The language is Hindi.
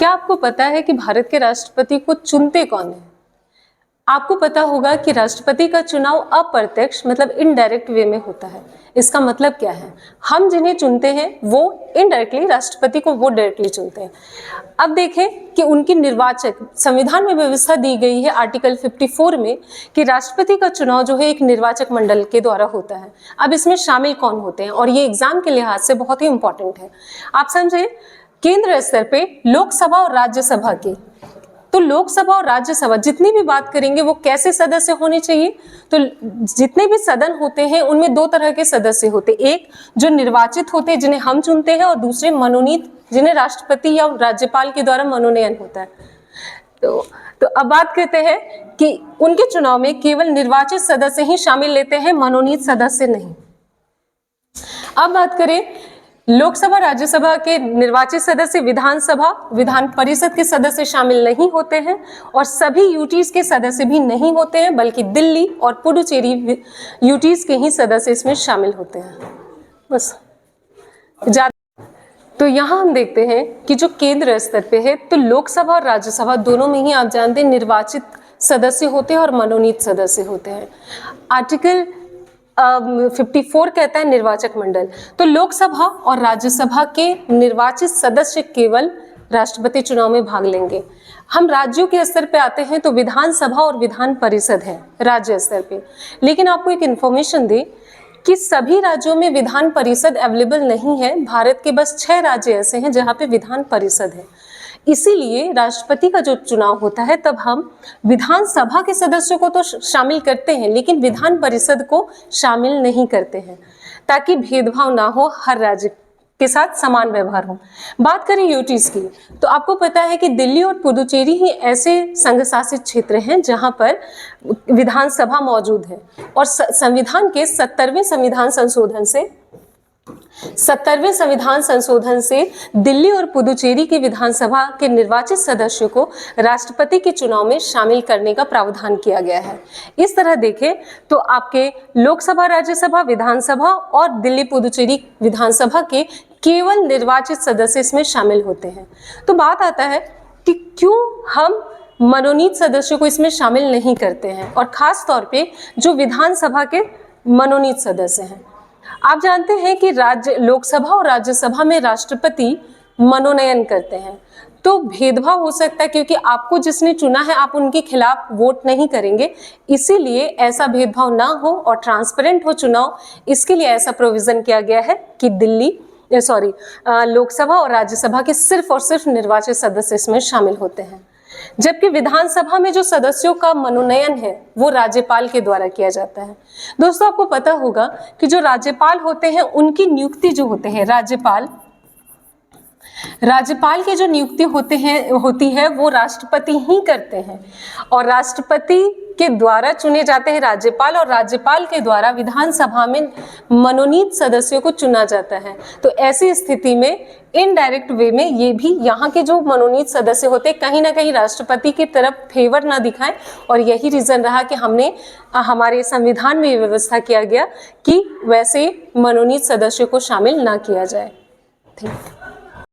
क्या आपको पता है कि भारत के राष्ट्रपति को चुनते कौन है? आपको पता होगा कि राष्ट्रपति का चुनाव अप्रत्यक्ष मतलब इनडायरेक्ट वे में होता है। इसका मतलब क्या है? हम जिन्हें चुनते हैं वो इनडायरेक्टली, राष्ट्रपति को वो डायरेक्टली चुनते हैं। अब देखें कि उनकी निर्वाचक संविधान में व्यवस्था दी गई है आर्टिकल 54 में कि राष्ट्रपति का चुनाव जो है एक निर्वाचक मंडल के द्वारा होता है। अब इसमें शामिल कौन होते हैं, और ये एग्जाम के लिहाज से बहुत ही इंपॉर्टेंट है। आप समझे, केंद्र स्तर पे लोकसभा और राज्यसभा की, तो लोकसभा और राज्यसभा जितनी भी बात करेंगे वो कैसे सदस्य होने चाहिए? तो जितने भी सदन होते हैं उनमें दो तरह के सदस्य होते हैं, एक जो निर्वाचित होते हैं जिन्हें हम चुनते हैं, और दूसरे मनोनीत जिन्हें राष्ट्रपति या राज्यपाल के द्वारा मनोनयन होता है। तो अब बात करते हैं कि उनके चुनाव में केवल निर्वाचित सदस्य ही शामिल लेते हैं, मनोनीत सदस्य नहीं। अब बात करें लोकसभा राज्यसभा के निर्वाचित सदस्य, विधानसभा विधान परिषद के सदस्य शामिल नहीं होते हैं, और सभी यूटीज के सदस्य भी नहीं होते हैं, बल्कि दिल्ली और पुडुचेरी यूटीज के ही सदस्य इसमें शामिल होते हैं। बस तो यहाँ हम देखते हैं कि जो केंद्र स्तर पे है, तो लोकसभा और राज्यसभा दोनों में ही आप जानते हैं निर्वाचित सदस्य होते हैं और मनोनीत सदस्य होते हैं। आर्टिकल 54 कहता है निर्वाचक मंडल, तो लोकसभा और राज्यसभा के निर्वाचित सदस्य केवल राष्ट्रपति चुनाव में भाग लेंगे। हम राज्यों के स्तर पे आते हैं तो विधानसभा और विधान परिषद है राज्य स्तर पे। लेकिन आपको एक इन्फॉर्मेशन दे कि सभी राज्यों में विधान परिषद अवेलेबल नहीं है। भारत के बस 6 राज्य ऐसे हैं जहाँ पे विधान परिषद है। इसीलिए राष्ट्रपति का जो चुनाव होता है तब हम विधानसभा के सदस्यों को तो शामिल करते हैं, लेकिन विधान परिषद को शामिल नहीं करते हैं, ताकि भेदभाव ना हो, हर राज्य के साथ समान व्यवहार हो। बात करें यूटीज की, तो आपको पता है कि दिल्ली और पुडुचेरी ही ऐसे संघ शासित क्षेत्र हैं जहां पर विधानसभा मौजूद है, और संविधान के 70वें संविधान संशोधन से दिल्ली और पुडुचेरी की विधानसभा के निर्वाचित सदस्यों को राष्ट्रपति के चुनाव में शामिल करने का प्रावधान किया गया है। इस तरह देखें तो आपके लोकसभा, राज्यसभा, विधानसभा और दिल्ली पुडुचेरी विधानसभा के केवल निर्वाचित सदस्य इसमें शामिल होते हैं। तो बात आता है कि क्यों हम मनोनीत सदस्यों को इसमें शामिल नहीं करते हैं, और खास तौर पे जो विधानसभा के मनोनीत सदस्य हैं। आप जानते हैं कि लोकसभा और राज्यसभा में राष्ट्रपति मनोनयन करते हैं, तो भेदभाव हो सकता है क्योंकि आपको जिसने चुना है आप उनके खिलाफ वोट नहीं करेंगे। इसीलिए ऐसा भेदभाव ना हो और ट्रांसपेरेंट हो चुनाव, इसके लिए ऐसा प्रोविजन किया गया है कि लोकसभा और राज्यसभा के सिर्फ और सिर्फ निर्वाचित सदस्य इसमें शामिल होते हैं। जबकि विधानसभा में जो सदस्यों का मनोनयन है वो राज्यपाल के द्वारा किया जाता है। दोस्तों, आपको पता होगा कि जो राज्यपाल होते हैं उनकी नियुक्ति जो होते हैं राज्यपाल की जो नियुक्ति होती है वो राष्ट्रपति ही करते हैं, और राष्ट्रपति के द्वारा चुने जाते हैं राज्यपाल, और राज्यपाल के द्वारा विधानसभा में मनोनीत सदस्यों को चुना जाता है। तो ऐसी स्थिति में इनडायरेक्ट वे में ये भी यहाँ के जो मनोनीत सदस्य होते हैं कहीं ना कहीं राष्ट्रपति की तरफ फेवर ना दिखाएं, और यही रीजन रहा कि हमारे संविधान में व्यवस्था किया गया कि वैसे मनोनीत सदस्यों को शामिल ना किया जाए। ठीक।